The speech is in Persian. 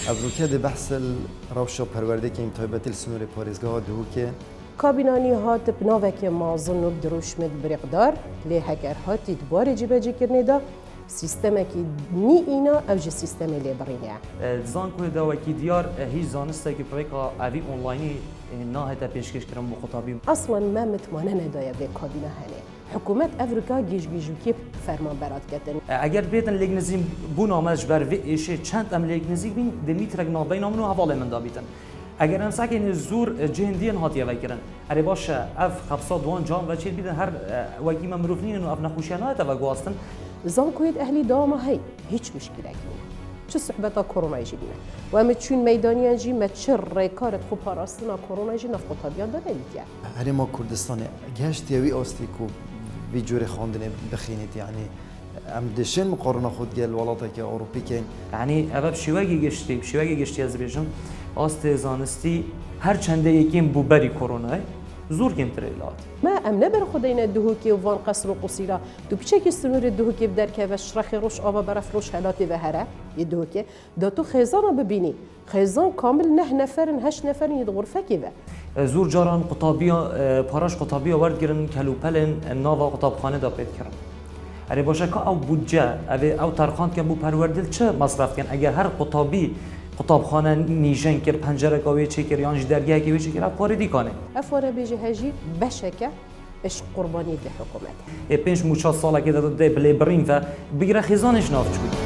ابروکه ده بحث روشا پرورده که امتحابات السنور پاريزگاه دهو که کابینانی هات بناوک مازن و دروش مد برقدار لی هکر هاتی دبار جیبه کرنه دا سیستم کی نی اینا اوج سیستم لی برینه. زان کنه دا وکی دیار هیچ زانسته که پرویکا اوی آنلاینی نه هتا پیشکش کردن مخاطبین. اصلا ما متمانه نداید به کابینه هنه. حکومت افریقا گیج که فرمان برات کردن. اگر بیتن لگنزیم بون آمدش بر ویشه چند ام لگنزیم بین دمیت رگ نابین آمنو حواله من دابیتن. اگر هم سعی زور جهندیان هاتیه وکرن. اری باشه اف خبصات وان جام و چیل بیدن هر وکی ممروفنین و اف نخوشیانات و گواستن. زان کوید اهلی دام هی هیچ مشکلی نیست. چه صحبت کرونا جدیه و ام چون میدانیان جی مچر ریکارت خوب پاراستنا کرونا جی نفق طبیعت داره دیگه. هری ما کردستان گشت یوی آستیکو وی جور خواندن بخینید یعنی ام دشن مقارنه خود گل ولاتا که اروپی کن. یعنی اول شیوهی گشتی از بیشم آست زانستی هر چنده یکیم بوبری کرونا زور کم تریلات. ما ام نبر خداینا دهوکی و وان قصر و قصیرا دو پیچه که سنور دهوکی بدر که و شرخ روش آب برف روش حالاتی و هره یدهوکی داتو خیزان ببینی خیزان کامل نه نفرن هشت نفرن یدغور فکی و زور جاران قطابیا پاراش قطابیا ورد گرن کلوپلن ناوا قطابخانه دا پید کردن. اری باشه که او بودجه او ترخان که بو پروردل چه مصرف کن اگر هر قطابی قطابخانه نیجن کر پنجره کاوی چه کر یانج درگاه کاوی چه کر پاره دی کنه. افوره بیجه هجی بشکه اش قربانی ده حکومت. پنج موچا ساله که داده بلی بریم و بگیره خیزانش نافچ بود.